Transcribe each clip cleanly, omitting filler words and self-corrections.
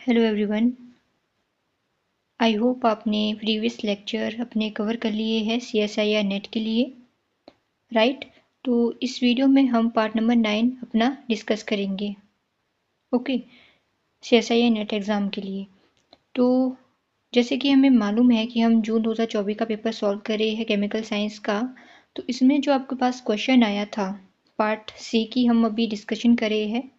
Hello everyone. I hope आपने previous lecture अपने cover कर लिए हैं CSIR नेट के लिए, राइट। तो इस वीडियो में हम पार्ट नंबर 9 अपना डिस्कस करेंगे, ओके, CSIR नेट एग्ज़ाम के लिए। तो जैसे कि हमें मालूम है कि हम जून 2024 का पेपर सॉल्व कर रहे हैं केमिकल साइंस का। तो इसमें जो आपके पास क्वेश्चन आया था पार्ट सी की हम अभी डिस्कशन कर रहे हैं,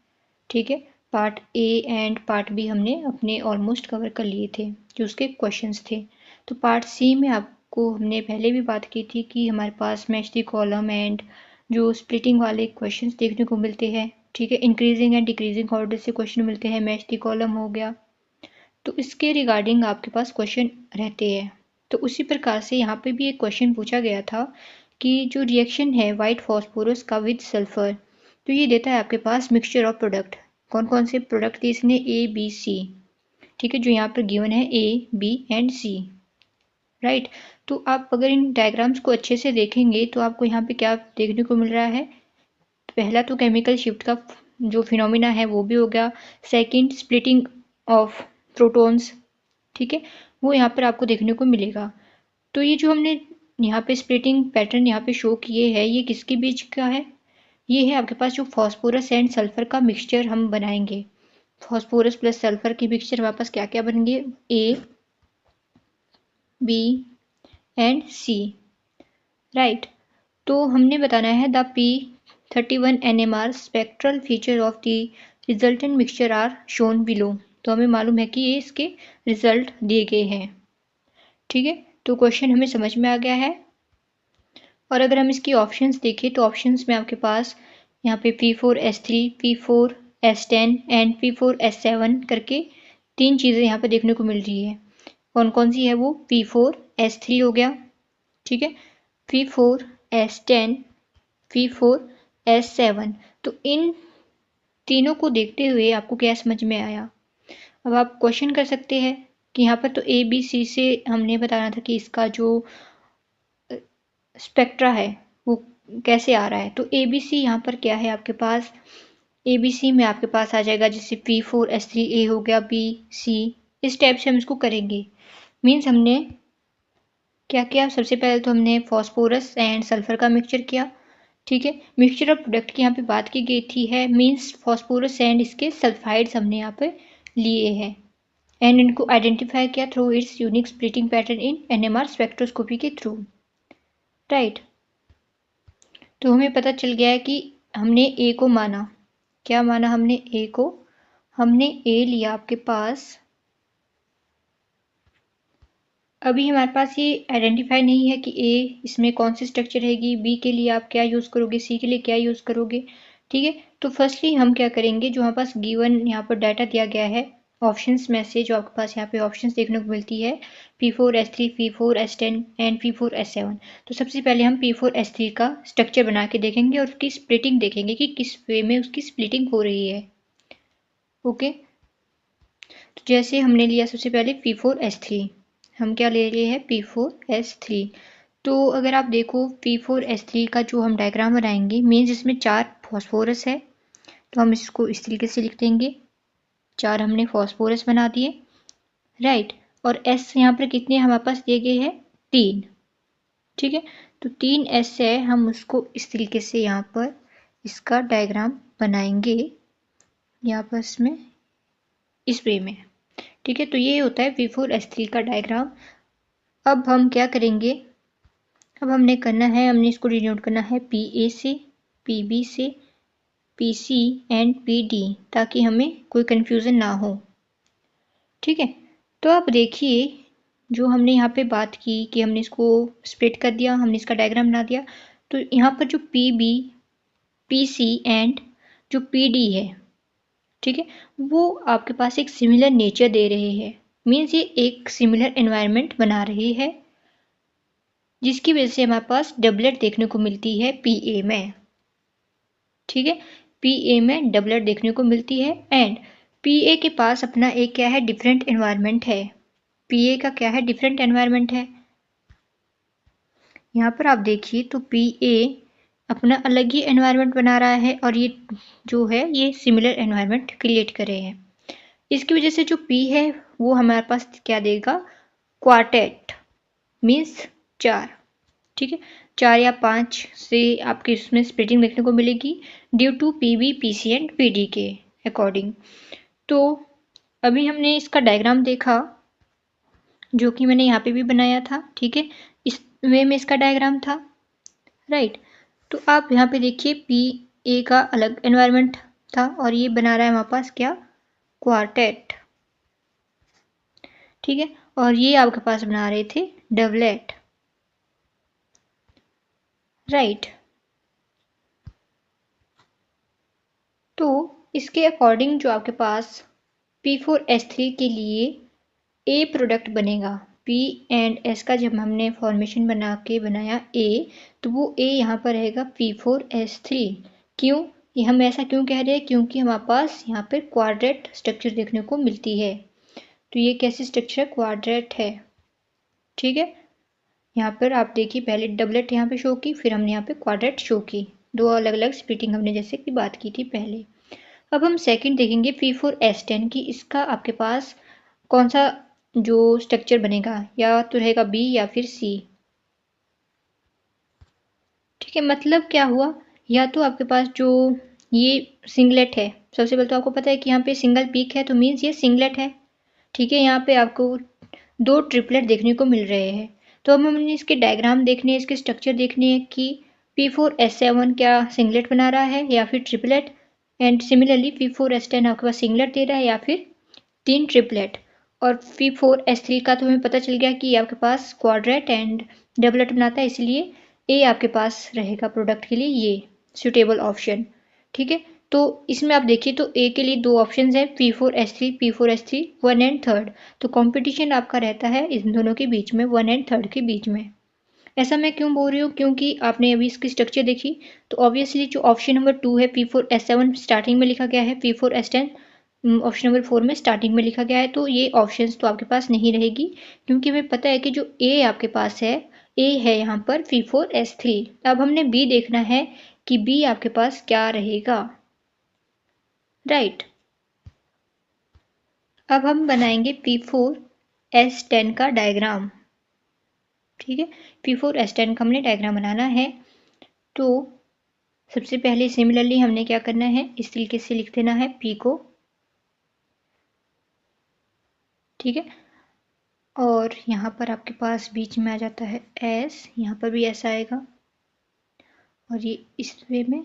ठीक है। Part A and part B हमने अपने ऑलमोस्ट कवर कर लिए थे जो उसके क्वेश्चंस थे। तो पार्ट सी में आपको हमने पहले भी बात की थी कि हमारे पास मैच द कॉलम एंड जो स्प्लिटिंग वाले क्वेश्चंस देखने को मिलते हैं, ठीक है। इंक्रीजिंग एंड डिक्रीजिंग ऑर्डर से क्वेश्चन मिलते हैं, मैच द कॉलम हो गया। तो इसके रिगार्डिंग आपके पास क्वेश्चन रहते हैं। तो उसी प्रकार से यहाँ पे भी एक क्वेश्चन पूछा गया था कि जो रिएक्शन है वाइट फॉस्फोरस का विद सल्फर, तो ये देता है आपके पास मिक्सचर ऑफ प्रोडक्ट। कौन कौन से प्रोडक्ट दिए इसने? ए बी सी, ठीक है, जो यहाँ पर गिवन है A B and C, right. तो आप अगर इन डायग्राम्स को अच्छे से देखेंगे तो आपको यहाँ पे क्या देखने को मिल रहा है? पहला तो केमिकल शिफ्ट का जो फिनोमिना है वो भी हो गया। सेकंड स्प्लिटिंग ऑफ प्रोटॉन्स, ठीक है, वो यहाँ पर आपको देखने को मिलेगा। तो ये जो हमने यहाँ पे स्प्लिटिंग पैटर्न यहाँ पे शो किए हैं, ये किसके बीच का है? ये है आपके पास जो फॉस्फोरस एंड सल्फर का मिक्सचर हम बनाएंगे। फॉस्फोरस प्लस सल्फर की मिक्सचर हमारे पास क्या क्या बनेंगे? A B and C, right. तो हमने बताना है the P31 NMR spectral feature of the resultant mixture are shown below. तो हमें मालूम है कि ये इसके रिजल्ट दिए गए हैं, ठीक है। तो क्वेश्चन हमें समझ में आ गया है। और अगर हम इसकी ऑप्शंस देखें तो ऑप्शंस में आपके पास यहाँ पे P4S3, P4S10 एंड P4S7 करके तीन चीज़ें यहाँ पे देखने को मिल रही है। कौन कौन सी है वो? P4S3 हो गया, ठीक है, P4S10, P4S7। तो इन तीनों को देखते हुए आपको क्या समझ में आया? अब आप क्वेश्चन कर सकते हैं कि यहाँ पर तो ए बी सी से हमने बताना था कि इसका जो स्पेक्ट्रा है वो कैसे आ रहा है। तो ए बी सी यहाँ पर क्या है आपके पास? ए बी सी में आपके पास आ जाएगा जैसे P4S3 ए हो गया, बी सी, इस टाइप से हम इसको करेंगे। मीन्स हमने क्या किया? सबसे पहले तो हमने फॉस्फोरस एंड सल्फर का मिक्सचर किया, ठीक है। मिक्सचर ऑफ प्रोडक्ट की यहाँ पे बात की गई थी है, मीन्स फॉस्फोरस एंड इसके सल्फाइड्स हमने यहाँ पे लिए हैं एंड इनको आइडेंटिफाई किया through its unique splitting pattern in NMR spectroscopy के थ्रू, राइट। तो हमें पता चल गया है कि हमने ए को माना। क्या माना हमने? ए को। हमने ए लिया आपके पास। अभी हमारे पास ये आइडेंटिफाई नहीं है कि ए इसमें कौन सी स्ट्रक्चर रहेगी, बी के लिए आप क्या यूज़ करोगे, सी के लिए क्या यूज़ करोगे, ठीक है। तो फर्स्टली हम क्या करेंगे, जो हमारे पास गिवन यहाँ पर डाटा दिया गया है ऑप्शंस में से, जो आपके पास यहाँ पे ऑप्शंस देखने को मिलती है P4S3, P4S10 एंड P4S7। तो सबसे पहले हम P4S3 का स्ट्रक्चर बना के देखेंगे और उसकी स्प्लिटिंग देखेंगे कि किस वे में उसकी स्प्लिटिंग हो रही है, ओके। तो जैसे हमने लिया सबसे पहले P4S3, हम क्या ले रहे हैं? P4S3। तो अगर आप देखो P4S3 का जो हम डायग्राम बनाएंगे, मीन्स इसमें 4 फॉस्फोरस है, तो हम इसको इस तरीके से लिख देंगे। 4 हमने फॉस्फोरस बना दिए, राइट। और S यहाँ पर कितने हमारे पास दिए गए हैं? 3, ठीक है। तो 3 S है, हम उसको इस तरीके से यहाँ पर इसका डायग्राम बनाएंगे, यहाँ पर इसमें इस वे में, ठीक है। तो ये होता है P4S3 का डायग्राम। अब हम क्या करेंगे? अब हमने करना है, हमने इसको डिनोट करना है PA से, PB से, PC एंड PD, ताकि हमें कोई कंफ्यूजन ना हो, ठीक है। तो आप देखिए जो हमने यहाँ पे बात की कि हमने इसको स्प्लिट कर दिया, हमने इसका डायग्राम बना दिया। तो यहाँ पर जो PB, PC एंड जो PD है, ठीक है, वो आपके पास एक सिमिलर नेचर दे रहे हैं। मीन्स ये एक सिमिलर एनवायरनमेंट बना रही है, जिसकी वजह से हमारे पास डबलेट देखने को मिलती है PA में, ठीक है। PA में डबलेट देखने को मिलती है एंड PA के पास अपना एक क्या है? डिफरेंट एनवायरनमेंट है। PA का क्या है? डिफरेंट एनवायरनमेंट है। यहाँ पर आप देखिए तो PA अपना अलग ही एनवायरनमेंट बना रहा है और ये जो है ये सिमिलर एनवायरनमेंट क्रिएट कर रहे हैं। इसकी वजह से जो P है वो हमारे पास क्या देगा, क्वार्टेट मीन्स 4। ठीक है, 4 या 5 से आपकी इसमें स्प्लिटिंग देखने को मिलेगी due to PB, PC and PD के अकॉर्डिंग। तो अभी हमने इसका डायग्राम देखा जो कि मैंने यहाँ पे भी बनाया था। ठीक है, इस वे में इसका डायग्राम था, राइट। तो आप यहाँ पे देखिए PA का अलग एनवायरनमेंट था और ये बना रहा है हमारे पास क्या, क्वार्टेट। ठीक है, और ये आपके पास बना रहे थे डबलेट, राइट। तो इसके अकॉर्डिंग जो आपके पास P4S3 के लिए A प्रोडक्ट बनेगा, P एंड S का जब हमने फॉर्मेशन बना के बनाया A, तो वो A यहाँ पर रहेगा P4S3। क्यों, ये हम ऐसा क्यों कह रहे हैं, क्योंकि हमारे पास यहाँ पर क्वाड्रेट स्ट्रक्चर देखने को मिलती है। तो ये कैसी स्ट्रक्चर है, क्वाड्रेट है। ठीक है, यहाँ पर आप देखिए पहले डबलेट यहाँ पे शो की, फिर हमने यहाँ पे क्वाड्रेट शो की, दो अलग अलग स्प्लिटिंग हमने जैसे कि बात की थी पहले। अब हम सेकंड देखेंगे P4S10 की, इसका आपके पास कौन सा जो स्ट्रक्चर बनेगा, या तो रहेगा B या फिर C। ठीक है, मतलब क्या हुआ, या तो आपके पास जो ये सिंगलेट है, सबसे पहले तो आपको पता है कि यहाँ पे सिंगल पीक है तो मीन्स ये सिंगलेट है। ठीक है, यहाँ पे आपको दो ट्रिपलेट देखने को मिल रहे हैं। तो अब हमने इसके डायग्राम देखने हैं, इसके स्ट्रक्चर देखने हैं कि P4S7 क्या सिंगलेट बना रहा है या फिर ट्रिपलेट, एंड सिमिलरली P4S10 आपके पास सिंगलेट दे रहा है या फिर 3 ट्रिपलेट। और P4S3 का तो हमें पता चल गया कि आपके पास क्वाड्रेट एंड डबलेट बनाता है, इसलिए ए आपके पास रहेगा प्रोडक्ट के लिए ये सुटेबल ऑप्शन। ठीक है, तो इसमें आप देखिए तो ए के लिए दो ऑप्शन है, P4S3 1 एंड थर्ड। तो कंपटीशन आपका रहता है इन दोनों के बीच में, 1 एंड थर्ड के बीच में। ऐसा मैं क्यों बोल रही हूँ, क्योंकि आपने अभी इसकी स्ट्रक्चर देखी तो ऑब्वियसली जो ऑप्शन नंबर 2 है P4S7 स्टार्टिंग में लिखा गया है, P4S10 ऑप्शन नंबर 4 में स्टार्टिंग में लिखा गया है, तो ये ऑप्शंस तो आपके पास नहीं रहेगी, क्योंकि हमें पता है कि जो ए आपके पास है, ए है यहाँ पर P4S3। अब हमने बी देखना है कि बी आपके पास क्या रहेगा, राइट। अब हम बनाएंगे P4S10 का डायग्राम। ठीक है, P4S10 का हमने डायग्राम बनाना है। तो सबसे पहले सिमिलरली हमने क्या करना है, इस तरीके से लिख देना है P को। ठीक है, और यहाँ पर आपके पास बीच में आ जाता है S, यहाँ पर भी S आएगा और ये इस वे में,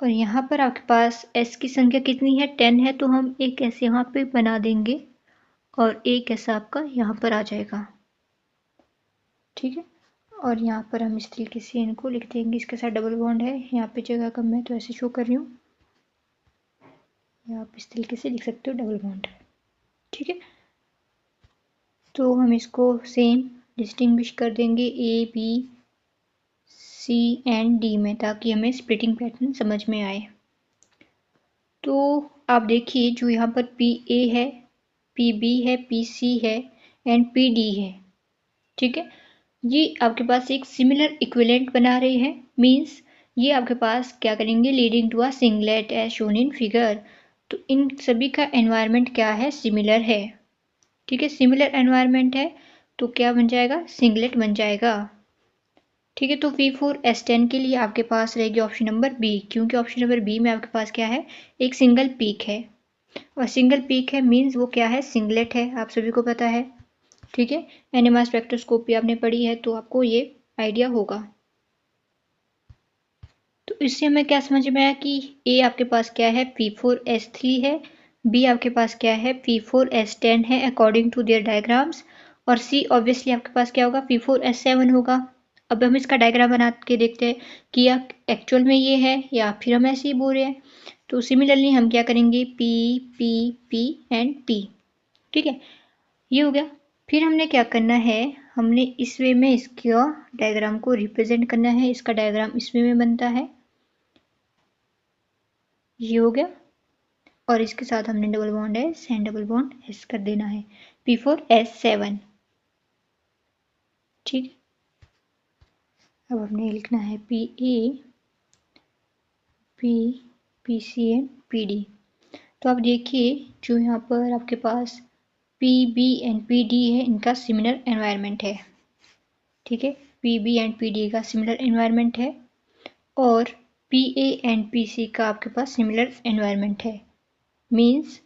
और यहाँ पर आपके पास S की संख्या कितनी है, 10 है, तो हम एक ऐसे यहाँ पे बना देंगे और एक ऐसा आपका यहाँ पर आ जाएगा। ठीक है, और यहाँ पर हम इस तरीके से इनको लिख देंगे, इसके साथ डबल बॉन्ड है, यहाँ पे जगह कम है तो ऐसे शो कर रही हूँ, या आप इस तरीके से लिख सकते हो डबल बॉन्ड। ठीक है, तो हम इसको सेम डिस्टिंग्विश कर देंगे A, B, C and D में, ताकि हमें स्प्लिटिंग पैटर्न समझ में आए। तो आप देखिए जो यहाँ पर PA है, PB है, PC है एंड PD है। ठीक है, ये आपके पास एक सिमिलर इक्विवेलेंट बना रहे हैं, मीन्स ये आपके पास क्या करेंगे, leading to a singlet as shown in figure. तो इन सभी का एनवायरनमेंट क्या है, सिमिलर है। ठीक है, सिमिलर एनवायरनमेंट है तो क्या बन जाएगा, सिंगलेट बन जाएगा। ठीक है, तो P4S10 के लिए आपके पास रहेगी ऑप्शन नंबर बी, क्योंकि ऑप्शन नंबर बी में आपके पास क्या है, एक सिंगल पीक है, और सिंगल पीक है मीन्स वो क्या है, सिंगलेट है, आप सभी को पता है। ठीक है, एनएमआर स्पेक्ट्रोस्कोपी आपने पढ़ी है तो आपको ये आइडिया होगा। तो इससे हमें क्या समझ में आया कि ए आपके पास क्या है, P4S3 है, बी आपके पास क्या है, P4S10 है अकॉर्डिंग टू देयर डायग्राम्स, और सी ऑब्वियसली आपके पास क्या होगा, P4S7 होगा। अब हम इसका डायग्राम बना के देखते हैं कि या एक्चुअल में ये है या फिर हम ऐसे ही बोल रहे हैं। तो सिमिलरली हम क्या करेंगे, P, P, P and P। ठीक है, ये हो गया। फिर हमने क्या करना है, हमने इस वे में इसका डायग्राम को रिप्रेजेंट करना है, इसका डायग्राम इस वे में बनता है, ये हो गया, और इसके साथ हमने double bond S and double bond S कर देना है, P4S7। ठीक, अब हमने लिखना है PA, P, PC and PD। तो आप देखिए जो यहाँ पर आपके पास PB एंड PD है, इनका सिमिलर एनवायरनमेंट है। ठीक है, PB एंड PD का सिमिलर एनवायरनमेंट है और PA एंड PC का आपके पास सिमिलर एनवायरनमेंट है। मीन्स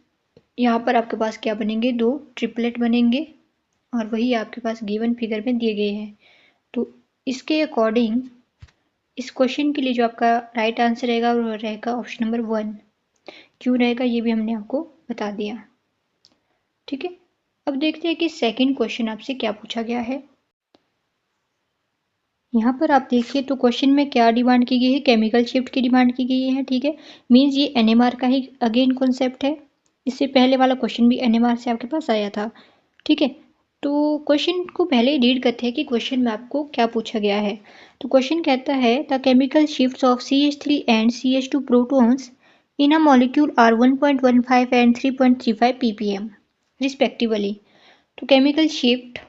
यहाँ पर आपके पास क्या बनेंगे, 2 ट्रिपलेट बनेंगे और वही आपके पास गिवन फिगर में दिए गए हैं। तो इसके अकॉर्डिंग इस क्वेश्चन के लिए जो आपका राइट आंसर रहेगा वो रहेगा ऑप्शन नंबर 1। क्यों रहेगा ये भी हमने आपको बता दिया। ठीक है, अब देखते हैं कि सेकंड क्वेश्चन आपसे क्या पूछा गया है। यहाँ पर आप देखिए तो क्वेश्चन में क्या डिमांड की गई है, केमिकल शिफ्ट की डिमांड की गई है। ठीक है, मीन्स ये NMR का ही अगेन कॉन्सेप्ट है। इससे पहले वाला क्वेश्चन भी NMR से आपके पास आया था। ठीक है, तो क्वेश्चन को पहले रीड करते हैं कि क्वेश्चन में आपको क्या पूछा गया है। तो क्वेश्चन कहता है the chemical shifts of CH3 and CH2 protons in a molecule are 1.15 and 3.35 ppm respectively. तो केमिकल शिफ्ट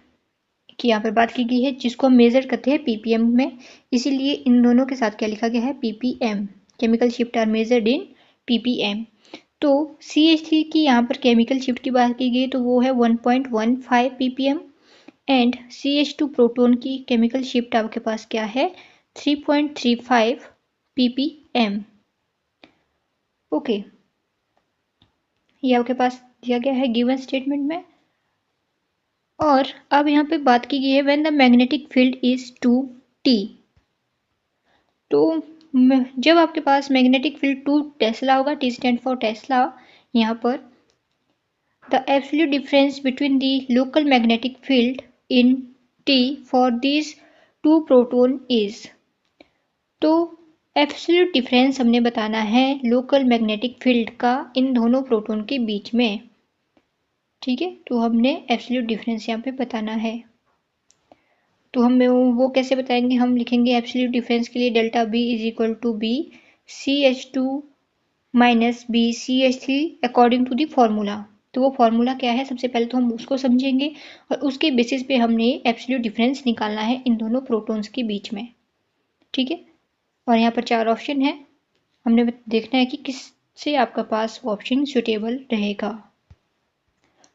की यहाँ पर बात की गई है जिसको हम मेजर करते हैं ppm में, इसीलिए इन दोनों के साथ क्या लिखा गया है, ppm। Chemical shift are measured in ppm। तो CH3 की यहाँ पर केमिकल शिफ्ट की बात की गई तो वो है 1.15 ppm एंड CH2 प्रोटॉन की केमिकल शिफ्ट आपके पास क्या है, 3.35 ppm। ओके, ये आपके पास दिया गया है गिवन स्टेटमेंट में। और अब यहाँ पे बात की गई है when the magnetic field is 2T। तो जब आपके पास मैग्नेटिक फील्ड 2 टेस्ला होगा, T स्टैंड फॉर टेस्ला, यहाँ पर the absolute difference between the local magnetic field in T for this 2 proton is. तो एब्सोल्यूट डिफरेंस हमने बताना है लोकल मैग्नेटिक फील्ड का इन दोनों प्रोटॉन के बीच में। ठीक है, तो हमने एब्सोल्यूट डिफरेंस यहाँ पे बताना है। तो हम वो कैसे बताएंगे, हम लिखेंगे एब्सोल्यूट डिफरेंस के लिए delta B is equal to B CH2 minus B CH3 according to the formula. तो वो फॉर्मूला क्या है, सबसे पहले तो हम उसको समझेंगे और उसके बेसिस पे हमने एब्सोल्यूट डिफरेंस निकालना है इन दोनों प्रोटॉन्स के बीच में। ठीक है, और यहाँ पर 4 ऑप्शन है, हमने देखना है कि किससे आपका पास ऑप्शन सुटेबल रहेगा।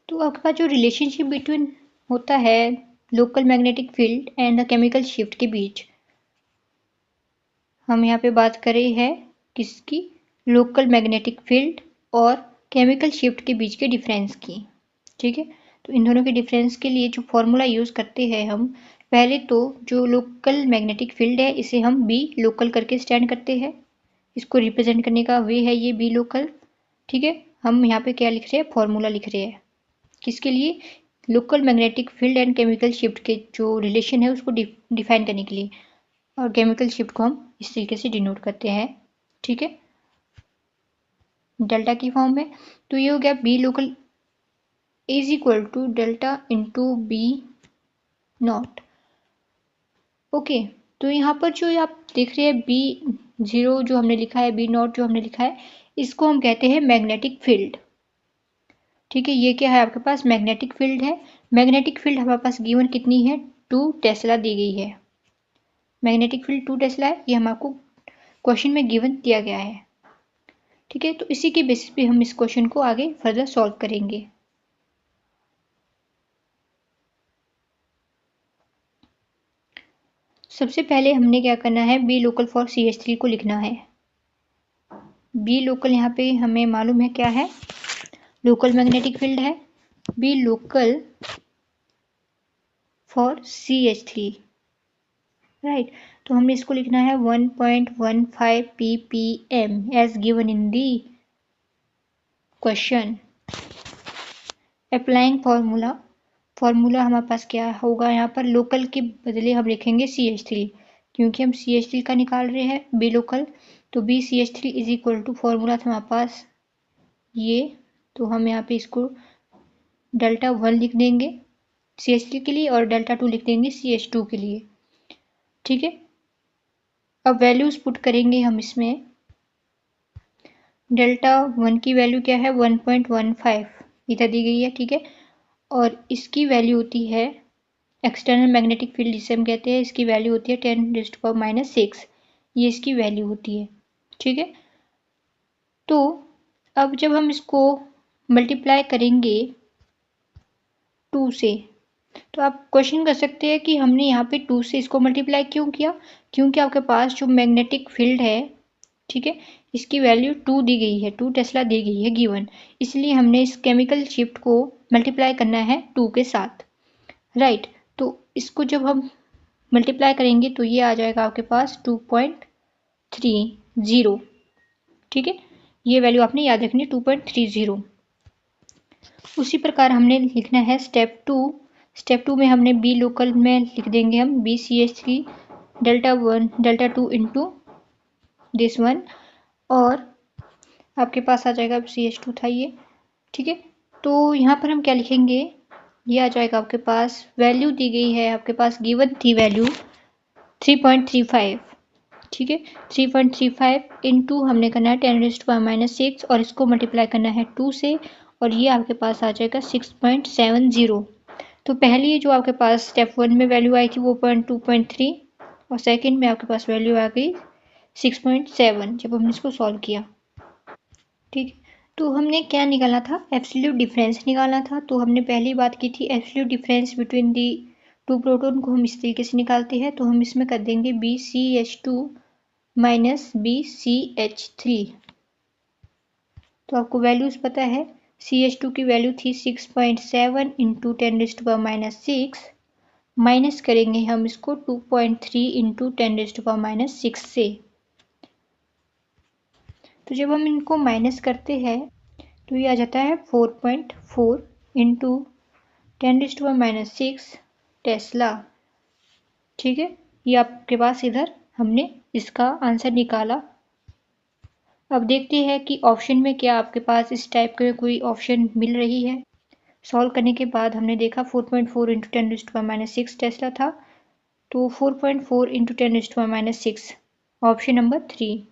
तो आपका जो रिलेशनशिप बिटवीन होता है local magnetic field and the chemical shift के बीच, हम यहाँ पे बात कर रहे हैं किसकी, लोकल मैग्नेटिक फील्ड और केमिकल शिफ्ट के बीच के डिफरेंस की। ठीक है, तो इन दोनों के डिफरेंस के लिए जो फॉर्मूला यूज़ करते हैं हम, पहले तो जो लोकल मैग्नेटिक फील्ड है इसे हम B लोकल करके स्टैंड करते हैं। इसको रिप्रेजेंट करने का वे है ये B लोकल। ठीक है, हम यहाँ पे क्या लिख रहे हैं, फॉर्मूला लिख रहे हैं किसके लिए, local magnetic field and chemical shift के जो रिलेशन है उसको डिफाइन करने के लिए। और केमिकल शिफ्ट को हम इस तरीके से डिनोट करते हैं। ठीक है, डेल्टा की फॉर्म में। तो ये हो गया B local is equal to delta into B naught. Okay, तो यहाँ पर जो आप देख रहे हैं B0 जो हमने लिखा है, B नॉट जो हमने लिखा है, इसको हम कहते हैं मैग्नेटिक फील्ड। ठीक है, ये क्या है आपके पास, मैग्नेटिक फील्ड है। मैग्नेटिक फील्ड हमारे पास गिवन कितनी है, 2 टेस्ला दी गई है। मैग्नेटिक फील्ड 2 टेस्ला है, ये हम आपको क्वेश्चन में गिवन दिया गया है। ठीक है, तो इसी के बेसिस पे हम इस क्वेश्चन को आगे फर्दर सॉल्व करेंगे। सबसे पहले हमने क्या करना है, B लोकल फॉर CH3 को लिखना है। B लोकल यहाँ पे हमें मालूम है क्या है, लोकल मैग्नेटिक फील्ड है। B local for CH3, right. तो हमने इसको लिखना है 1.15 ppm as given in the question. Applying formula हमारे पास क्या होगा, यहाँ पर लोकल के बदले हम लिखेंगे CH3 क्योंकि हम CH3 का निकाल रहे हैं B लोकल। तो B CH3 is equal to formula था हमारे पास ये, तो हम यहाँ पे इसको डेल्टा 1 लिख देंगे CH3 के लिए और डेल्टा 2 लिख देंगे CH2 के लिए। ठीक है, अब वैल्यूज पुट करेंगे हम इसमें। डेल्टा 1 की वैल्यू क्या है, 1.15 इधर दी गई है। ठीक है, और इसकी वैल्यू होती है एक्सटर्नल मैग्नेटिक फील्ड जिसे हम कहते हैं, इसकी वैल्यू होती है 10⁻⁻⁶। ये इसकी वैल्यू होती है। ठीक है, तो अब जब हम इसको मल्टीप्लाई करेंगे 2 से, तो आप क्वेश्चन कर सकते हैं कि हमने यहाँ पे 2 से इसको मल्टीप्लाई क्यों किया। क्योंकि आपके पास जो मैग्नेटिक फील्ड है, ठीक है, इसकी वैल्यू 2 दी गई है, 2 टेस्ला दी गई है गिवन, इसलिए हमने इस केमिकल शिफ्ट को मल्टीप्लाई करना है 2 के साथ, राइट। तो इसको जब हम मल्टीप्लाई करेंगे तो ये आ जाएगा आपके पास 2.30, ठीक है। ये वैल्यू आपने याद रखनी है 2.30। उसी प्रकार हमने लिखना है स्टेप 2 में हमने बी लोकल में लिख देंगे हम BCH3 delta 2 into this one, और आपके पास आ जाएगा CH2 था ये, ठीक है। तो यहाँ पर हम क्या लिखेंगे, ये आ जाएगा आपके पास, वैल्यू दी गई है आपके पास, गिवन थी वैल्यू 3.35, ठीक है। 3.35 इंटू हमने करना है 10⁻⁻6 और इसको मल्टीप्लाई करना है 2 से, और ये आपके पास आ जाएगा 6.70। तो पहली जो आपके पास स्टेप 1 में वैल्यू आई थी वो 2.3, और सेकंड में आपके पास वैल्यू आ गई 6.7 जब हमने इसको सॉल्व किया, ठीक है। तो हमने क्या निकालना था, एब्सोल्यूट डिफरेंस निकालना था। तो हमने पहली बात की थी absolute difference between the 2 proton को हम इस तरीके से निकालते हैं। तो हम इसमें कर देंगे BCH2 माइनस BCH3। तो आपको वैल्यूज पता है, CH2 की वैल्यू थी 6.7 इंटू 10⁻⁻6, माइनस करेंगे हम इसको 2.3 इंटू 10⁻⁻6 से। तो जब हम इनको माइनस करते हैं तो ये आ जाता है 4.4 इंटू 10⁻⁻6 टेस्ला, ठीक है। ये आपके पास इधर हमने इसका आंसर निकाला। अब देखते हैं कि ऑप्शन में क्या आपके पास इस टाइप के कोई ऑप्शन मिल रही है। सॉल्व करने के बाद हमने देखा 4.4 इंटू 10⁻⁻6 टेस्ला था, तो 4.4 इंटू 10⁻⁻6 ऑप्शन नंबर 3,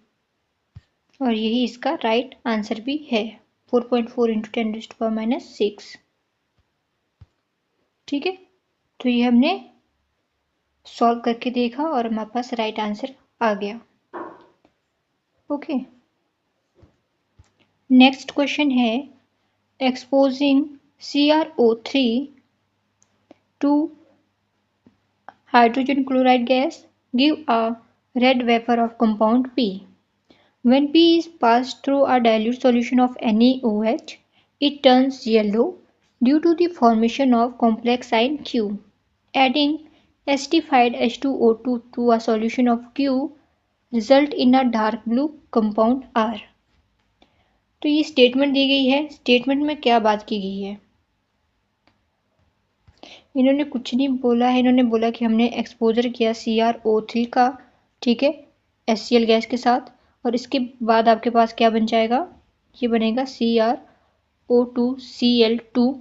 और यही इसका राइट आंसर भी है, 4.4 इंटू 10⁻⁻6, ठीक है। तो ये हमने सॉल्व करके देखा और हमारे पास राइट आंसर आ गया। ओके, नेक्स्ट क्वेश्चन है, exposing CrO3 to hydrogen chloride gas give a red vapor of compound P. When P is passed through a dilute solution of NaOH, it turns yellow due to the formation of complex sign Q. Adding acidified H2O2 to a solution of Q result in a dark blue compound R. तो ये statement दी गई है, statement में क्या बात की गई है, इन्होंने कुछ नहीं बोला है। इन्होंने बोला कि हमने एक्सपोजर किया CrO3 का, ठीक है, HCl गैस के साथ, और इसके बाद आपके पास क्या बन जाएगा, ये बनेगा CrO2Cl2,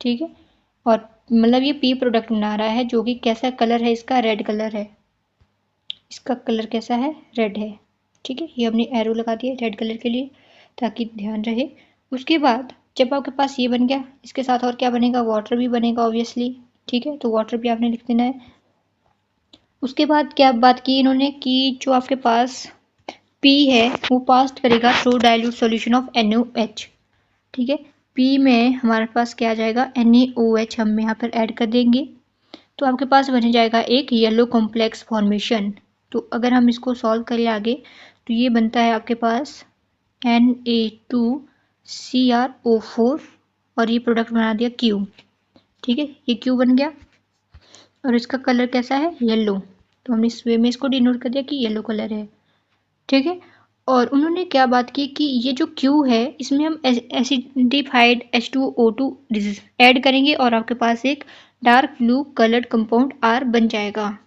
ठीक है। और मतलब ये P प्रोडक्ट बना रहा है, जो कि कैसा कलर है इसका, रेड कलर है, इसका कलर कैसा है, रेड है, ठीक है। ये हमने एरो लगा दिया रेड कलर के लिए ताकि ध्यान रहे। उसके बाद जब आपके पास ये बन गया, इसके साथ और क्या बनेगा, वाटर भी बनेगा ऑब्वियसली, ठीक है। तो वाटर भी आपने लिख देना है। उसके बाद क्या बात की इन्होंने कि जो आपके पास P है वो पास करेगा through dilute solution of NaOH, ठीक है। P में हमारे पास क्या आ जाएगा, NaOH हम यहाँ पर ऐड कर देंगे, तो आपके पास बन जाएगा एक येलो कॉम्प्लेक्स फॉर्मेशन। तो अगर हम इसको सॉल्व करें आगे तो ये बनता है आपके पास Na2CrO4, और ये प्रोडक्ट बना दिया Q, ठीक है। ये Q बन गया और इसका कलर कैसा है, येलो, तो हमने इस वे में इसको डिनोट कर दिया कि येलो कलर है, ठीक है। और उन्होंने क्या बात की कि ये जो Q है इसमें हम एसिडिफाइड H2O2 ऐड करेंगे और आपके पास एक dark blue coloured compound R बन जाएगा।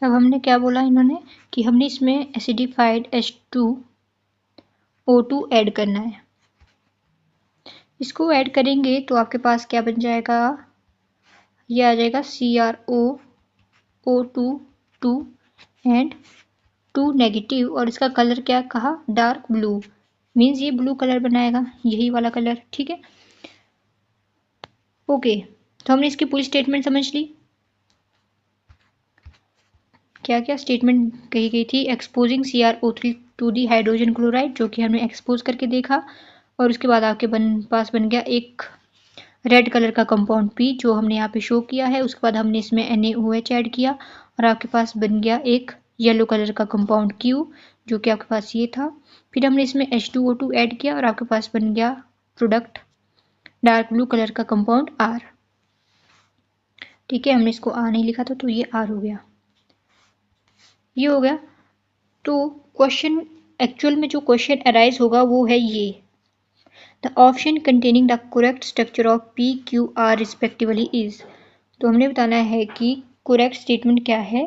अब हमने क्या बोला इन्होंने कि हमने इसमें एसिडिफाइड H2O2 ऐड करना है। इसको ऐड करेंगे तो आपके पास क्या बन जाएगा, ये आ जाएगा CrO2 एंड 2 नेगेटिव, और इसका कलर क्या कहा, डार्क ब्लू, मीन्स ये ब्लू कलर बनाएगा, यही वाला कलर, ठीक है। ओके, तो हमने इसकी पूरी स्टेटमेंट समझ ली। क्या क्या स्टेटमेंट कही गई थी, exposing CrO3 to the hydrogen chloride, जो कि हमने एक्सपोज करके देखा। और उसके बाद आपके पास बन गया एक रेड कलर का कंपाउंड P, जो हमने यहाँ पे शो किया है। उसके बाद हमने इसमें NaOH ऐड किया और आपके पास बन गया एक येलो कलर का कंपाउंड Q, जो कि आपके पास ये था। फिर हमने इसमें H2O2 ऐड किया और आपके पास बन गया प्रोडक्ट डार्क ब्लू कलर का कंपाउंड R। ठीक है, हमने इसको R नहीं लिखा था तो ये R हो गया, ये हो गया। तो क्वेश्चन एक्चुअल में जो क्वेश्चन अराइज होगा वो है ये, the option containing the correct structure of P Q R respectively is. तो हमने बताना है कि करेक्ट स्टेटमेंट क्या है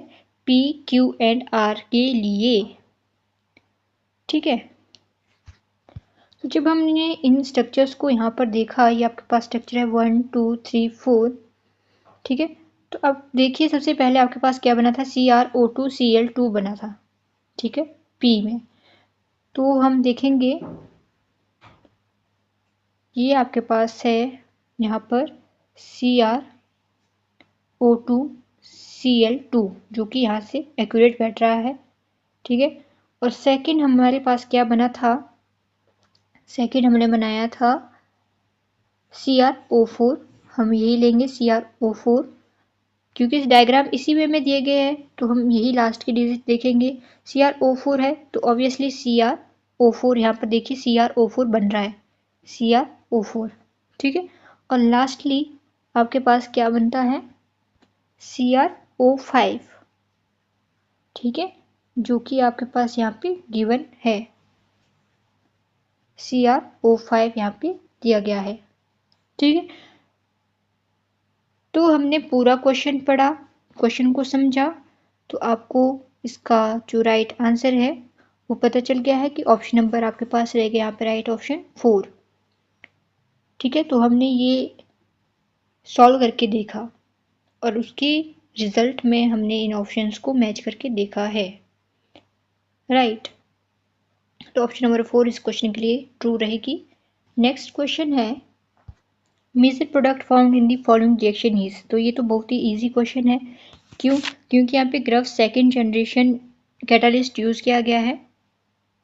P Q एंड R के लिए। ठीक है, तो जब हमने इन स्ट्रक्चर्स को यहाँ पर देखा, ये आपके पास स्ट्रक्चर है 1 2 3 4। ठीक है, तो अब देखिए सबसे पहले आपके पास क्या बना था, CrO2 Cl2 बना था। ठीक है, P में। तो हम देखेंगे ये आपके पास है यहाँ पर CrO2 Cl2, जो कि यहाँ से एक्यूरेट बैठ रहा है। ठीक है, और सेकंड हमारे पास क्या बना था, सेकंड हमने बनाया था CrO4। हम यही लेंगे CrO4, क्योंकि इस डायग्राम इसी वे में दिए गए हैं तो हम यही लास्ट की डिजिट देखेंगे। CrO4 है तो ऑब्वियसली CrO4, यहाँ पर देखिए CrO4 बन रहा है, CrO4। ठीक है, और लास्टली आपके पास क्या बनता है, CrO5। ठीक है, जो कि आपके पास यहाँ पे गिवन है, CrO5 यहाँ पे दिया गया है। ठीक है, तो हमने पूरा क्वेश्चन पढ़ा, क्वेश्चन को समझा, तो आपको इसका जो राइट आंसर है वो पता चल गया है कि ऑप्शन नंबर आपके पास रहेगा यहाँ पे राइट ऑप्शन 4। ठीक है, तो हमने ये सॉल्व करके देखा और उसके रिजल्ट में हमने इन ऑप्शंस को मैच करके देखा है। राइट, तो ऑप्शन नंबर 4 इस क्वेश्चन के लिए ट्रू रहेगी। नेक्स्ट क्वेश्चन है, major product found in the following reaction is. तो ये तो बहुत ही इजी क्वेश्चन है, क्यों, क्योंकि यहाँ पे gruff second generation catalyst use किया गया है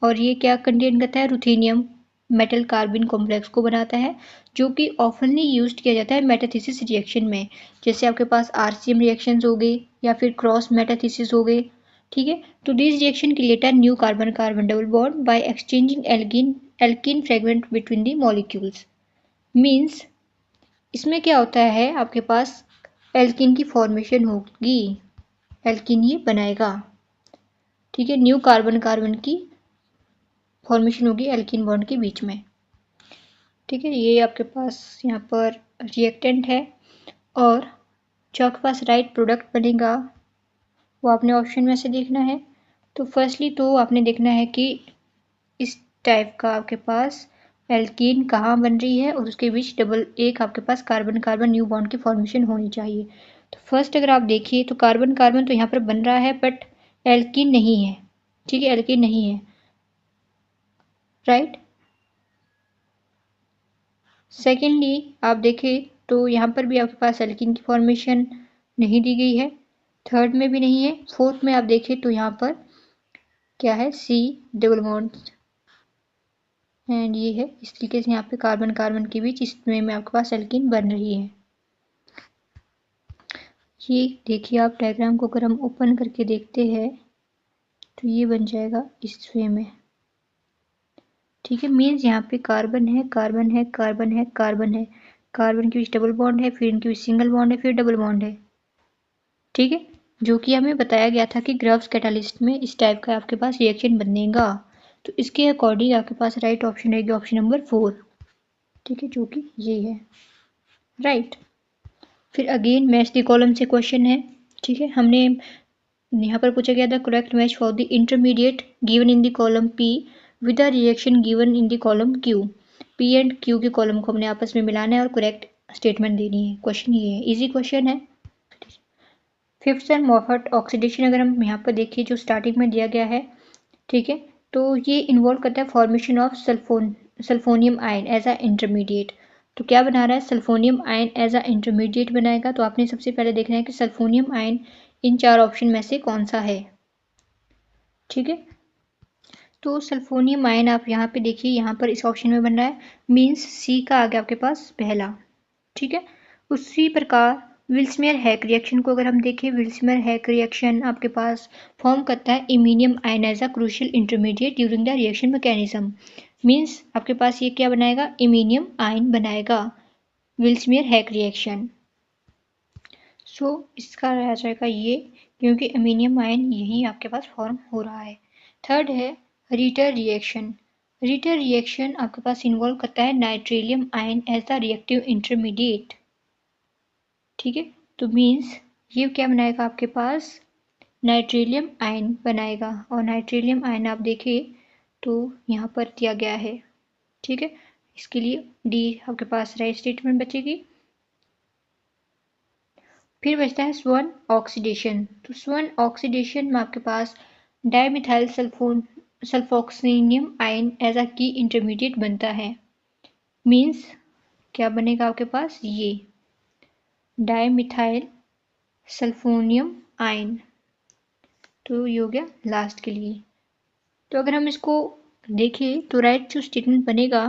और ये क्या कंटेन करता है, रुथेनियम मेटल कार्बिन कॉम्प्लेक्स को बनाता है, जो कि ऑफनली यूज किया जाता है मेटाथीसिस रिएक्शन में। जैसे आपके पास RCM रिएक्शंस हो गए या फिर क्रॉस मेटाथीसिस हो गए। ठीक है, तो this reaction create new carbon carbon double bond by exchanging alkene fragment between the molecules. Means इसमें क्या होता है, आपके पास एल्कीन की फॉर्मेशन होगी, एल्कीन ये बनाएगा। ठीक है, न्यू कार्बन कार्बन की फॉर्मेशन होगी एल्कीन बॉन्ड के बीच में। ठीक है, ये आपके पास यहाँ पर रिएक्टेंट है और जो आपके पास राइट प्रोडक्ट बनेगा वो आपने ऑप्शन में से देखना है। तो फर्स्टली तो आपने देखना है कि इस टाइप का आपके पास एल्कीन कहाँ बन रही है और उसके बीच डबल एक आपके पास कार्बन कार्बन न्यू बॉन्ड की फॉर्मेशन होनी चाहिए। तो फर्स्ट अगर आप देखिए तो कार्बन कार्बन तो यहाँ पर बन रहा है बट एल्कीन नहीं है। ठीक है, एल्कीन नहीं है। राइट, सेकेंडली आप देखें तो यहाँ पर भी आपके पास एल्कीन की फॉर्मेशन नहीं दी गई है, थर्ड में भी नहीं है, फोर्थ में आप देखें तो यहाँ पर क्या है, C डबल बॉन्ड एंड ये है। इस तरीके से यहाँ पे कार्बन कार्बन के बीच इसमें में आपके पास एल्कीन बन रही है। ये देखिए आप डायग्राम को अगर हम ओपन करके देखते हैं तो ये बन जाएगा इस वे में। ठीक है, मीन्स यहाँ पे कार्बन है कार्बन है कार्बन है कार्बन है, कार्बन के बीच डबल बॉन्ड है, फिर इनके बीच सिंगल बॉन्ड है, फिर डबल बॉन्ड है। ठीक है, जो कि हमें बताया गया था कि ग्राफ्स कैटालिस्ट में इस टाइप का आपके पास रिएक्शन बनेगा। तो इसके अकॉर्डिंग आपके पास राइट ऑप्शन रहेगी ऑप्शन नंबर 4। ठीक है, जो कि ये है। राइट, फिर अगेन मैच द कॉलम से क्वेश्चन है। ठीक है, हमने यहाँ पर पूछा गया था correct match for the intermediate given in the column P with the reaction given in the column Q। P and Q के कॉलम को हमने आपस में मिलाना है और करेक्ट स्टेटमेंट देनी है। क्वेश्चन ये है, इजी क्वेश्चन है। फिफ्थ एंड मॉफर्ट ऑक्सीडेशन अगर हम यहाँ पर देखिए जो स्टार्टिंग में दिया गया है, ठीक है, तो ये इन्वॉल्व करता है formation of sulphonium ion as a intermediate. तो क्या बना रहा है, sulphonium ion as a intermediate बनाएगा। तो आपने सबसे पहले देखना है कि सल्फोनियम आयन इन चार ऑप्शन में से कौन सा है। ठीक है, तो सल्फोनियम आयन आप यहाँ पे देखिए, यहाँ पर इस ऑप्शन में बन रहा है, मीन्स सी का आ गया आपके पास पहला। ठीक है, उसी प्रकार विल्समेयर हैक रिएक्शन को अगर हम देखें, विल्समेयर हैक रिएक्शन आपके पास फॉर्म करता है iminium ion as a crucial intermediate during the reaction mechanism. Means आपके पास ये क्या बनाएगा, इमीनियम आयन बनाएगा विल्समेयर हैक रिएक्शन। सो इसका रह जाएगा ये, क्योंकि अमीनियम आयन यही आपके पास फॉर्म हो रहा है। थर्ड है रिटर रिएक्शन। रिटर रिएक्शन आपके पास इन्वॉल्व करता है nitrilium ion as the reactive intermediate. ठीक है, तो मीन्स ये क्या बनाएगा आपके पास, नाइट्रिलियम आयन बनाएगा। और नाइट्रिलियम आयन आप देखें तो यहाँ पर दिया गया है। ठीक है, इसके लिए डी आपके पास राइट स्टेटमेंट बचेगी। फिर बचता है स्वर्ण ऑक्सीडेशन। तो स्वर्ण ऑक्सीडेशन में आपके पास डाइमिथाइल सल्फोक्सिनियम आयन एज अ की इंटरमीडिएट बनता है। मीन्स क्या बनेगा आपके पास, ये डाइमिथाइल सल्फोनियम आयन। तो ये हो गया लास्ट के लिए। तो अगर हम इसको देखें तो राइट जो स्टेटमेंट बनेगा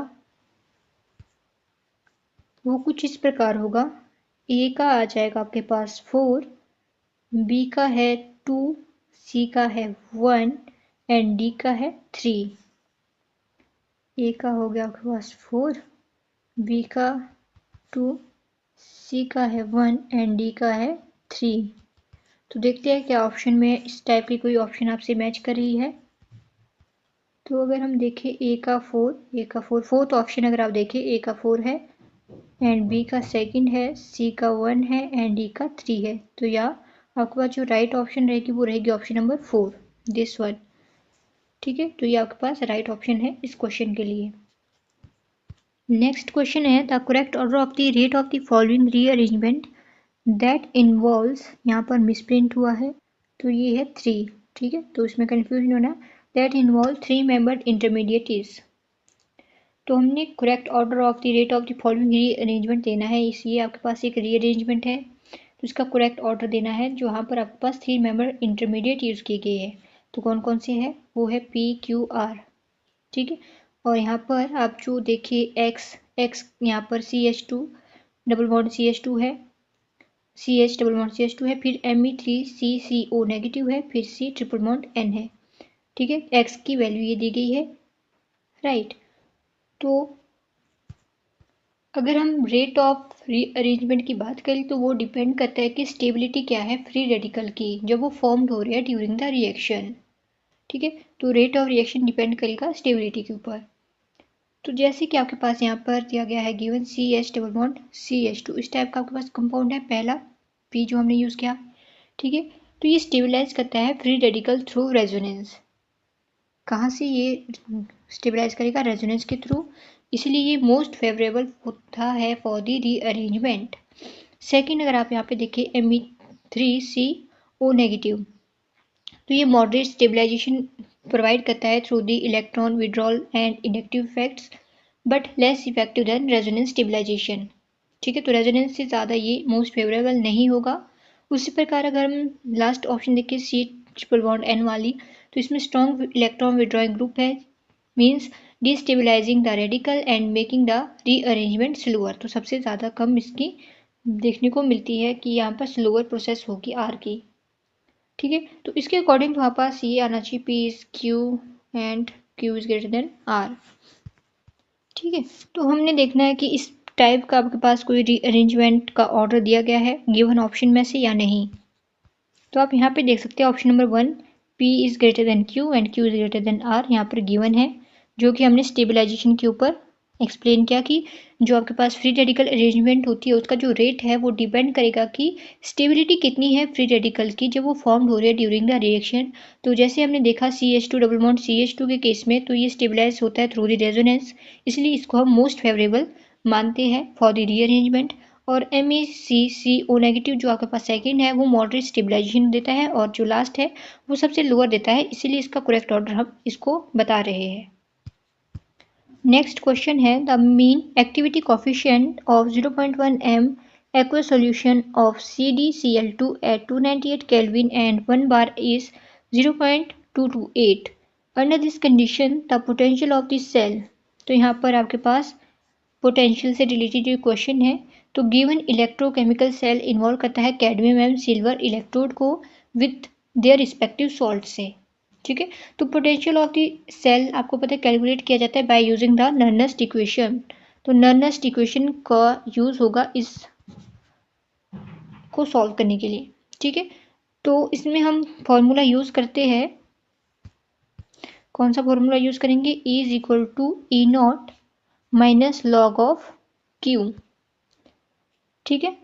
वो कुछ इस प्रकार होगा, ए का आ जाएगा आपके पास 4, बी का है 2, सी का है 1 एंड डी का है 3। ए का हो गया आपके पास 4, बी का 2, सी का है 1 एंड डी का है 3। तो देखते हैं क्या ऑप्शन में इस टाइप की कोई ऑप्शन आपसे मैच कर रही है। तो अगर हम देखें ए का 4, फोर्थ ऑप्शन अगर आप देखें ए का 4 है एंड बी का सेकंड है, सी का 1 है एंड डी का 3 है। तो या आपके पास जो राइट ऑप्शन रहेगी वो रहेगी ऑप्शन नंबर 4, दिस वन। ठीक है, तो ये आपके पास राइट ऑप्शन है इस क्वेश्चन के लिए। नेक्स्ट क्वेश्चन है the correct order of the rate of the following rearrangement that involves, यहाँ पर मिसप्रिंट हुआ है तो ये है 3। ठीक है, तो इसमें कंफ्यूजन होना, दैट इन्वॉल्व 3 मेंबर्ड इंटरमीडिएट। तो हमने correct order of the rate of the following rearrangement देना है, इसलिए आपके पास एक रीअरेंजमेंट है तो इसका करेक्ट ऑर्डर देना है, जो यहाँ पर आपके पास 3 मेंबर इंटरमीडिएट यूज़ किए गए हैं। तो कौन कौन से हैं, वो है PQR। ठीक है, और यहाँ पर आप जो देखिए X यहाँ पर CH2 डबल बॉन्ड CH2 है, CH डबल बॉन्ड CH2 है, फिर Me3CCO नेगेटिव है, फिर C ट्रिपल बॉन्ड N है। ठीक है, X की वैल्यू ये दी गई है, राइट। तो अगर हम रेट ऑफ रीअरेंजमेंट की बात करें तो वो डिपेंड करता है कि स्टेबिलिटी क्या है फ्री रेडिकल की जब वो फॉर्म्ड हो रही है ड्यूरिंग द रिएक्शन। ठीक है, तो रेट ऑफ रिएक्शन डिपेंड करेगा स्टेबिलिटी के ऊपर। तो जैसे कि आपके पास यहाँ पर दिया गया है given CH double bond CH2, इस टाइप का आपके पास कंपाउंड है पहला P जो हमने यूज़ किया। ठीक है, तो ये स्टेबलाइज करता है फ्री रेडिकल थ्रू रेजोनेंस। कहाँ से ये स्टेबलाइज करेगा, रेजोनेंस के थ्रू, इसलिए ये मोस्ट फेवरेबल होता है फॉर द रीअरेंजमेंट। सेकेंड अगर आप यहाँ पे देखें Me3CO नेगेटिव, तो ये मॉडरेट स्टेबलाइजेशन प्रोवाइड करता है through the electron withdrawal and inductive effects but less effective than resonance stabilisation. ठीक है, तो रेजोनेंस से ज़्यादा ये मोस्ट फेवरेबल नहीं होगा। उसी प्रकार अगर हम लास्ट ऑप्शन देखें C ट्रिपल बॉन्ड N वाली, तो इसमें स्ट्रॉन्ग इलेक्ट्रॉन विड्रॉइंग ग्रुप है, means destabilising the radical and making the rearrangement slower. तो सबसे ज़्यादा कम इसकी देखने को मिलती है कि यहाँ पर स्लोअर प्रोसेस होगी R की। ठीक है, तो इसके अकॉर्डिंग तो हमारे पास ये आना चाहिए P is Q and Q is greater than R। ठीक है, तो हमने देखना है कि इस टाइप का आपके पास कोई रीअरेंजमेंट का ऑर्डर दिया गया है गिवन ऑप्शन में से या नहीं। तो आप यहाँ पे देख सकते हैं option number 1 P is greater than Q and Q is greater than R यहाँ पर गिवन है, जो कि हमने स्टेबलाइजेशन के ऊपर एक्सप्लेन किया कि जो आपके पास फ्री रेडिकल अरेंजमेंट होती है उसका जो रेट है वो डिपेंड करेगा कि स्टेबिलिटी कितनी है फ्री रेडिकल की जब वो फॉर्म हो रही है ड्यूरिंग द रिएक्शन। तो जैसे हमने देखा CH2 डबल बॉन्ड CH2 के केस में तो ये स्टेबलाइज होता है थ्रू द रेजोनेंस, इसलिए इसको हम मोस्ट फेवरेबल मानते हैं फॉर द रीअरेंजमेंट। और MeCCO नेगेटिव जो आपके पास सेकंड है वो मॉडरेट स्टेबलाइजेशन देता है और जो लास्ट है वो सबसे लोअर देता है, इसीलिए इसका करेक्ट ऑर्डर हम इसको बता रहे हैं। नेक्स्ट क्वेश्चन है the mean activity coefficient of 0.1 m aqueous solution of CdCl2 at 298 Kelvin and 1 bar is 0.228. Under this condition the potential of this cell, तो यहाँ पर आपके पास पोटेंशियल से रिलेटेड जो क्वेश्चन है, तो गिवन इलेक्ट्रोकेमिकल सेल इन्वॉल्व करता है कैडमियम एवं सिल्वर इलेक्ट्रोड को विथ देयर रिस्पेक्टिव सॉल्ट से। ठीक है, तो पोटेंशियल ऑफ द सेल आपको पता है कैलकुलेट किया जाता है बाय यूजिंग द नर्नेस्ट इक्वेशन। तो नर्नेस्ट इक्वेशन का यूज होगा इस को सॉल्व करने के लिए। ठीक है, तो इसमें हम फॉर्मूला यूज करते हैं, कौन सा फॉर्मूला यूज करेंगे, E is equal to E naught minus log of Q. ठीक है,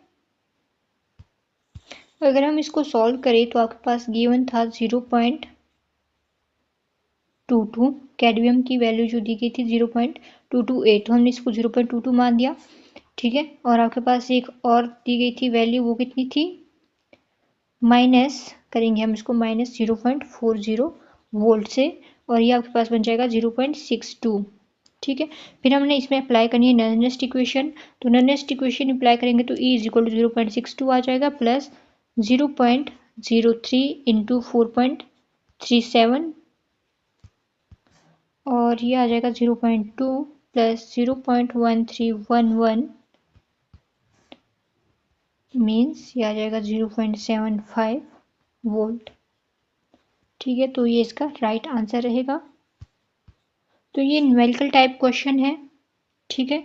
अगर हम इसको सॉल्व करें तो आपके पास गिवन था 0.22, कैडमियम की वैल्यू जो दी गई थी 0.228, तो हमने इसको 0.22 मान दिया। ठीक है, और आपके पास एक और दी गई थी वैल्यू, वो कितनी थी, माइनस करेंगे हम इसको माइनस 0.40 वोल्ट से, और ये आपके पास बन जाएगा 0.62। ठीक है, फिर हमने इसमें अप्लाई करनी है नर्नेस्ट इक्वेशन, तो नर्नेस्ट इक्वेशन अप्लाई करेंगे तो E इज इक्वल टू 0.62 आ जाएगा प्लस 0.03 इंटू 4.37, और ये आ जाएगा 0.2 प्लस 0.1311 मीन्स ये आ जाएगा 0.75 वोल्ट। ठीक है, तो ये इसका राइट आंसर रहेगा। तो ये न्यूमेरिकल टाइप क्वेश्चन है। ठीक है,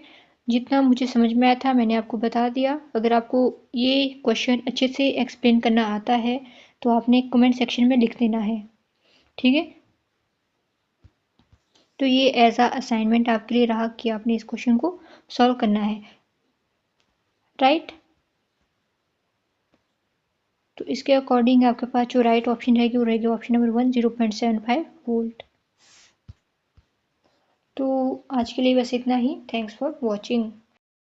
जितना मुझे समझ में आया था मैंने आपको बता दिया। अगर आपको ये क्वेश्चन अच्छे से एक्सप्लेन करना आता है तो आपने कमेंट सेक्शन में लिख देना है। ठीक है, तो ये एज अ असाइनमेंट आपके लिए रहा कि आपने इस क्वेश्चन को सॉल्व करना है, राइट। तो इसके अकॉर्डिंग आपके पास जो राइट ऑप्शन रहेगी वो रहेगी ऑप्शन नंबर 1, 0.75 वोल्ट। तो आज के लिए बस इतना ही। Thanks for watching.